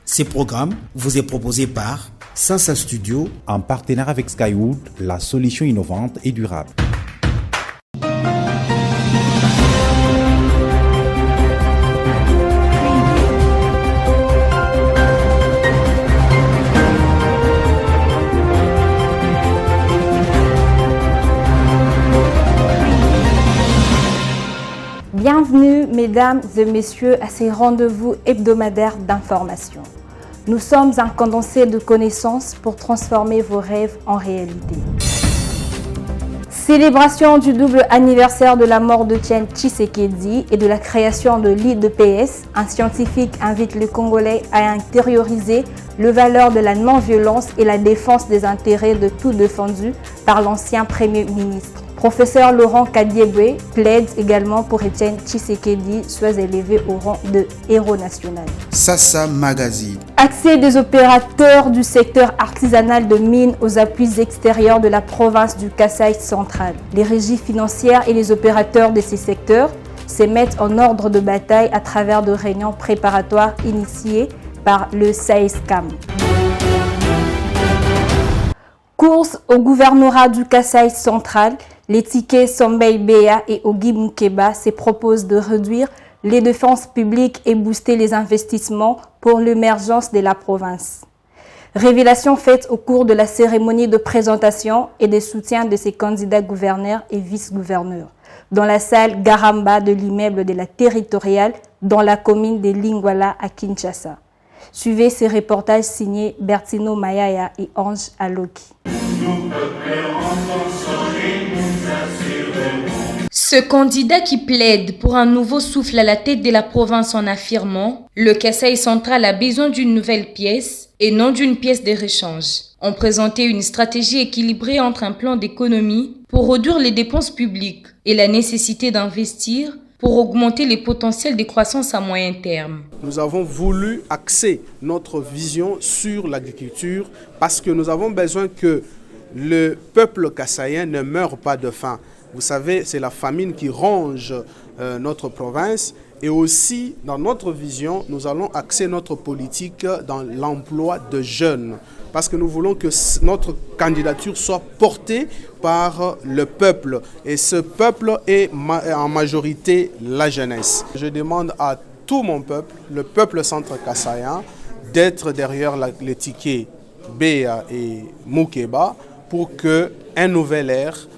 Ce programme vous est proposé par Sansa Studio en partenariat avec Skywood, la solution innovante et durable. Bienvenue, mesdames et messieurs, à ces rendez-vous hebdomadaires d'information. Nous sommes un condensé de connaissances pour transformer vos rêves en réalité. Célébration du double anniversaire de la mort de Etienne Tshisekedi et de la création de l'IDPS, un scientifique invite les Congolais à intérioriser les valeurs de la non-violence et la défense des intérêts de tout défendu par l'ancien Premier ministre. Professeur Laurent Kadiebwe plaide également pour Etienne Tshisekedi soit élevé au rang de héros national. Sasa Magazine. Accès des opérateurs du secteur artisanal de mines aux appuis extérieurs de la province du Kasaï central. Les régies financières et les opérateurs de ces secteurs se mettent en ordre de bataille à travers de réunions préparatoires initiées par le SAESCAM. Course au gouvernorat du Kasaï central, les tickets Sambei Bea et Ogi Mukeba se proposent de réduire les dépenses publiques et booster les investissements pour l'émergence de la province. Révélation faite au cours de la cérémonie de présentation et de soutien de ces candidats gouverneurs et vice-gouverneurs dans la salle Garamba de l'immeuble de la territoriale dans la commune de Lingwala à Kinshasa. Suivez ces reportages signés Bertino Mayaya et Ange Aloki. Ce candidat qui plaide pour un nouveau souffle à la tête de la province en affirmant « Le Kasaï central a besoin d'une nouvelle pièce et non d'une pièce de rechange » ont présenté une stratégie équilibrée entre un plan d'économie pour réduire les dépenses publiques et la nécessité d'investir pour augmenter les potentiels de croissance à moyen terme. Nous avons voulu axer notre vision sur l'agriculture parce que nous avons besoin que le peuple kassaïen ne meure pas de faim. Vous savez, c'est la famine qui ronge notre province. Et aussi, dans notre vision, nous allons axer notre politique dans l'emploi de jeunes. Parce que nous voulons que notre candidature soit portée par le peuple. Et ce peuple est en majorité la jeunesse. Je demande à tout mon peuple, le peuple centre-kassaïen, d'être derrière les tickets Bea et Mukeba pour qu'un nouvel ère,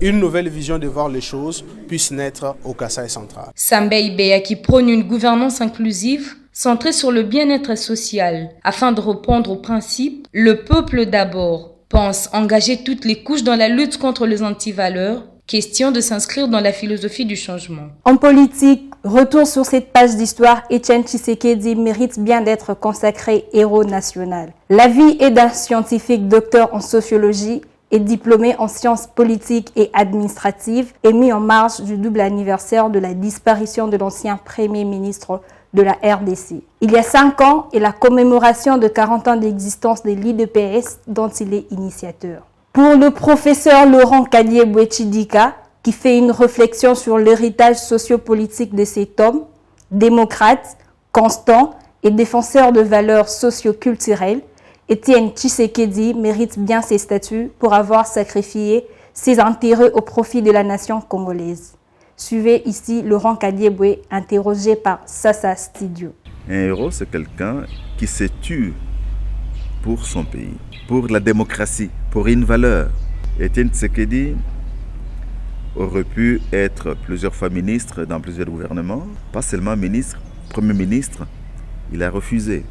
une nouvelle vision de voir les choses puisse naître au Kasaï central. Sambei Bea qui prône une gouvernance inclusive centrée sur le bien-être social afin de répondre au principe « le peuple d'abord » pense engager toutes les couches dans la lutte contre les antivaleurs, question de s'inscrire dans la philosophie du changement. En politique, retour sur cette page d'histoire, Etienne Tshisekedi mérite bien d'être consacré héros national. La vie est d'un scientifique docteur en sociologie et diplômé en sciences politiques et administratives et mis en marge du double anniversaire de la disparition de l'ancien Premier ministre de la RDC. Il y a 5 ans et la commémoration de 40 ans d'existence de l'IDPS dont il est initiateur. Pour le professeur Laurent Kadiebwe Chidika, qui fait une réflexion sur l'héritage sociopolitique de cet homme, démocrate, constant et défenseur de valeurs socio-culturelles, Etienne Tshisekedi mérite bien ses statuts pour avoir sacrifié ses intérêts au profit de la nation congolaise. Suivez ici Laurent Kadiebwe, interrogé par Sasa Studio. Un héros, c'est quelqu'un qui se tue pour son pays, pour la démocratie, pour une valeur. Etienne Tshisekedi aurait pu être plusieurs fois ministre dans plusieurs gouvernements, pas seulement ministre, Premier ministre. Il a refusé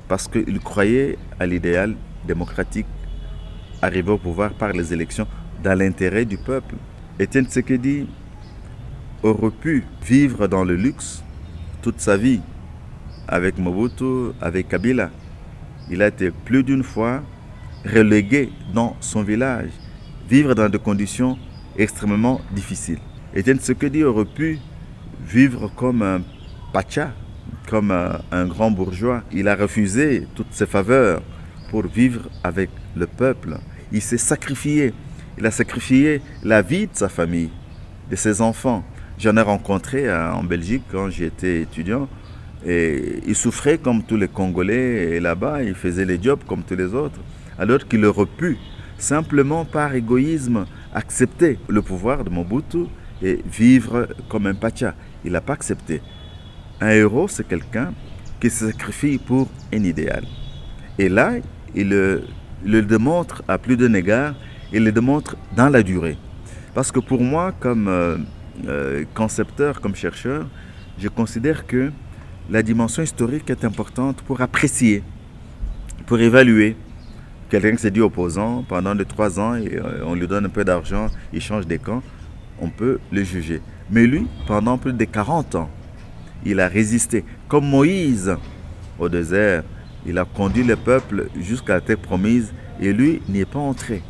parce qu'il croyait à l'idéal démocratique, arrivé au pouvoir par les élections dans l'intérêt du peuple. Etienne Tshisekedi aurait pu vivre dans le luxe toute sa vie avec Mobutu, avec Kabila. Il a été plus d'une fois relégué dans son village, vivre dans des conditions extrêmement difficiles. Etienne Tshisekedi aurait pu vivre comme un pacha, comme un grand bourgeois. Il a refusé toutes ses faveurs pour vivre avec le peuple. Il s'est sacrifié. Il a sacrifié la vie de sa famille, de ses enfants. J'en ai rencontré en Belgique quand j'étais étudiant. Et il souffrait comme tous les Congolais, et là-bas, il faisait les jobs comme tous les autres, alors qu'il aurait pu, simplement par égoïsme, accepter le pouvoir de Mobutu et vivre comme un pacha. Il n'a pas accepté. Un héros, c'est quelqu'un qui se sacrifie pour un idéal. Et là, il le démontre à plus d'un égard, il le démontre dans la durée. Parce que pour moi, comme concepteur, comme chercheur, je considère que la dimension historique est importante pour apprécier, pour évaluer. Quelqu'un qui s'est dit opposant pendant 3 ans, et on lui donne un peu d'argent, il change des camps, on peut le juger. Mais lui, pendant plus de 40 ans, il a résisté. Comme Moïse au désert, il a conduit le peuple jusqu'à la terre promise et lui n'y est pas entré.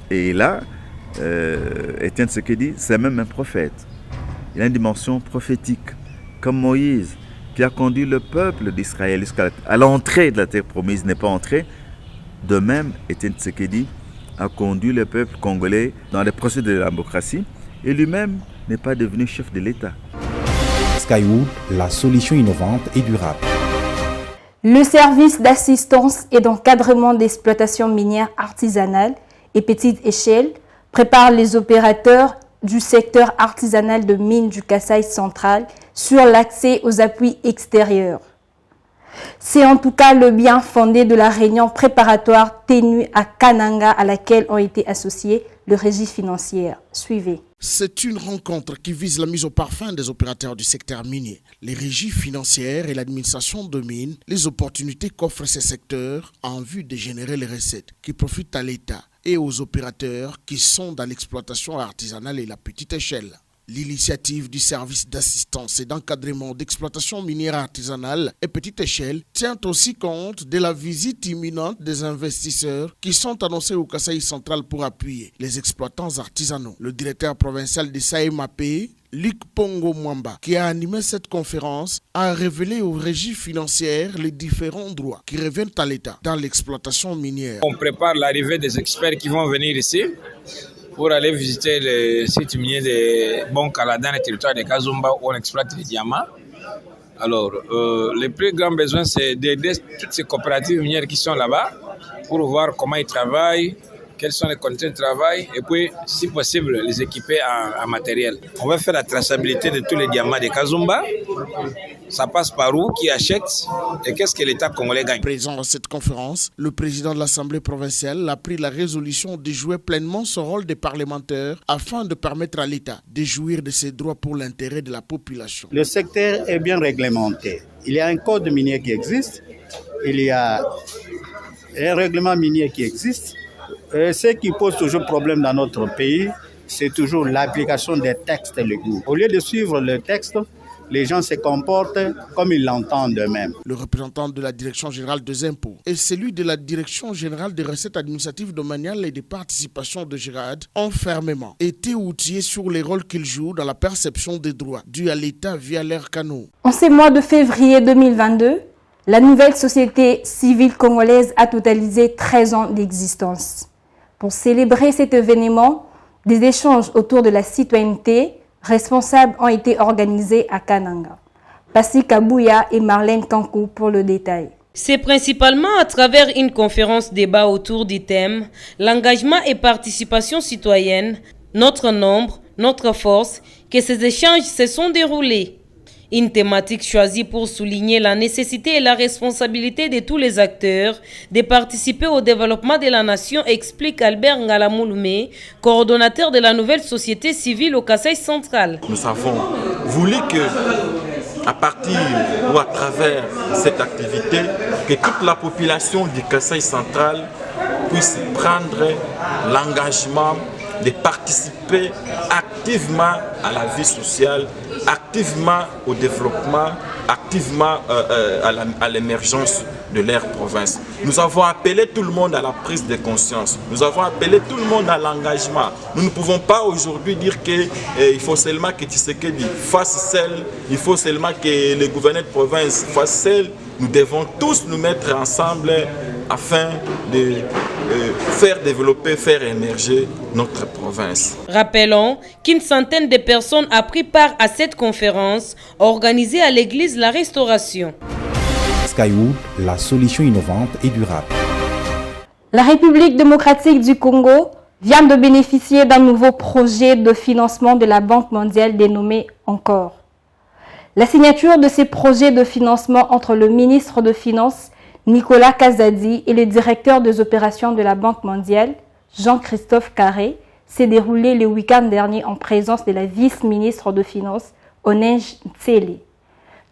Et là, Étienne Tshisekedi, c'est même un prophète. Il a une dimension prophétique, comme Moïse, qui a conduit le peuple d'Israël jusqu'à l'entrée de la terre promise, n'est pas entré. De même, Étienne Tshisekedi a conduit le peuple congolais dans les processus de la démocratie et lui-même n'est pas devenu chef de l'État. Skywood, la solution innovante et durable. Le service d'assistance et d'encadrement d'exploitation minière artisanale et petite échelle prépare les opérateurs du secteur artisanal de mines du Kasaï central sur l'accès aux appuis extérieurs. C'est en tout cas le bien fondé de la réunion préparatoire tenue à Kananga à laquelle ont été associés le régie financière. Suivez. C'est une rencontre qui vise la mise au parfum des opérateurs du secteur minier, les régies financières et l'administration de mines, les opportunités qu'offrent ces secteurs en vue de générer les recettes qui profitent à l'État et aux opérateurs qui sont dans l'exploitation artisanale et la petite échelle. L'initiative du service d'assistance et d'encadrement d'exploitation minière artisanale et petite échelle tient aussi compte de la visite imminente des investisseurs qui sont annoncés au Kasaï central pour appuyer les exploitants artisanaux. Le directeur provincial de SAEMAP, Luc Pongo Mwamba, qui a animé cette conférence, a révélé aux régies financières les différents droits qui reviennent à l'État dans l'exploitation minière. On prépare l'arrivée des experts qui vont venir ici pour aller visiter le site minier de Bonkala dans le territoire de Kazumba où on exploite les diamants. Alors, le plus grand besoin, c'est d'aider toutes ces coopératives minières qui sont là-bas pour voir comment ils travaillent, quelles sont les conditions de travail et puis, si possible, les équiper en matériel. On va faire la traçabilité de tous les diamants de Kazumba. Ça passe par où, qui achète et qu'est-ce que l'État congolais gagne. Présent à cette conférence, le président de l'Assemblée provinciale a pris la résolution de jouer pleinement son rôle de parlementaire afin de permettre à l'État de jouir de ses droits pour l'intérêt de la population. Le secteur est bien réglementé. Il y a un code minier qui existe, il y a un règlement minier qui existe. Et ce qui pose toujours problème dans notre pays, c'est toujours l'application des textes légaux. Au lieu de suivre le texte, les gens se comportent comme ils l'entendent eux-mêmes. Le représentant de la Direction générale des impôts et celui de la Direction générale des recettes administratives domaniales et des participations de GERAD ont fermement été outillés sur les rôles qu'ils jouent dans la perception des droits dus à l'État via leurs canaux. En ce mois de février 2022, la nouvelle société civile congolaise a totalisé 13 ans d'existence. Pour célébrer cet événement, des échanges autour de la citoyenneté responsables ont été organisés à Kananga. Passi Kabouya et Marlène Kankou pour le détail. C'est principalement à travers une conférence débat autour du thème « L'engagement et participation citoyenne, notre nombre, notre force » que ces échanges se sont déroulés. Une thématique choisie pour souligner la nécessité et la responsabilité de tous les acteurs de participer au développement de la nation, explique Albert Ngalamouloumé, coordonnateur de la nouvelle société civile au Kasaï central. Nous avons voulu que, à partir ou à travers cette activité, que toute la population du Kasaï central puisse prendre l'engagement de participer activement à la vie sociale, activement au développement, activement à l'émergence de leur province. Nous avons appelé tout le monde à la prise de conscience. Nous avons appelé tout le monde à l'engagement. Nous ne pouvons pas aujourd'hui dire qu'il faut seulement que Tshisekedi fasse seul, il faut seulement que le gouverneur de province fasse seul. Nous devons tous nous mettre ensemble afin de faire développer, faire émerger notre province. Rappelons qu'une centaine de personnes a pris part à cette conférence organisée à l'église La Restauration. Skywood, la solution innovante et durable. La République démocratique du Congo vient de bénéficier d'un nouveau projet de financement de la Banque mondiale dénommé Encore. La signature de ces projets de financement entre le ministre des Finances, Nicolas Kazadi, et le directeur des opérations de la Banque mondiale, Jean-Christophe Carré, s'est déroulée le week-end dernier en présence de la vice-ministre des Finances, Onej Ntsele,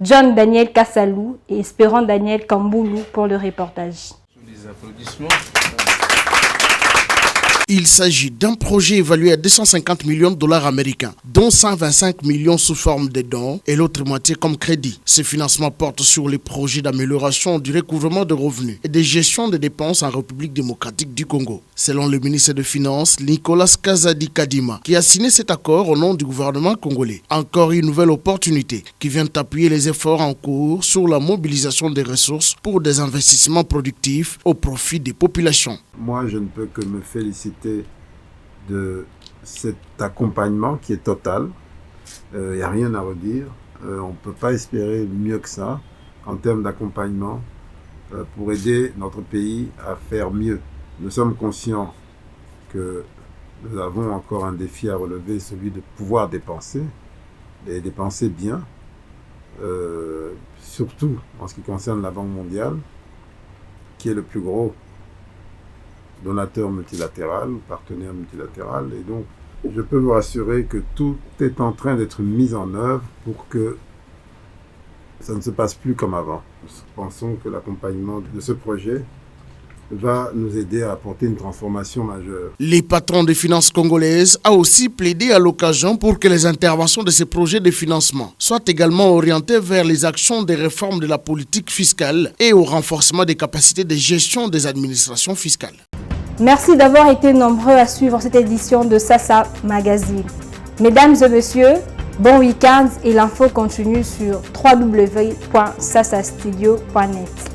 John Daniel Kassalou et Espérant Daniel Kamboulou pour le reportage. Des applaudissements. Il s'agit d'un projet évalué à 250 millions de dollars américains, dont 125 millions sous forme de dons et l'autre moitié comme crédit. Ce financement porte sur les projets d'amélioration du recouvrement de revenus et de gestion des dépenses en République démocratique du Congo. Selon le ministre des Finances, Nicolas Kazadi Kadima, qui a signé cet accord au nom du gouvernement congolais. Encore une nouvelle opportunité qui vient appuyer les efforts en cours sur la mobilisation des ressources pour des investissements productifs au profit des populations. Moi, je ne peux que me féliciter de cet accompagnement qui est total. Il n'y a rien à redire. On ne peut pas espérer mieux que ça en termes d'accompagnement pour aider notre pays à faire mieux. Nous sommes conscients que nous avons encore un défi à relever, celui de pouvoir dépenser, et dépenser bien, surtout en ce qui concerne la Banque mondiale, qui est le plus gros donateur multilatéral, partenaire multilatéral. Et donc, je peux vous rassurer que tout est en train d'être mis en œuvre pour que ça ne se passe plus comme avant. Nous pensons que l'accompagnement de ce projet va nous aider à apporter une transformation majeure. Les patrons des finances congolaises a aussi plaidé à l'occasion pour que les interventions de ces projets de financement soient également orientées vers les actions des réformes de la politique fiscale et au renforcement des capacités de gestion des administrations fiscales. Merci d'avoir été nombreux à suivre cette édition de Sasa Magazine. Mesdames et messieurs, bon week-end et l'info continue sur www.sasastudio.net.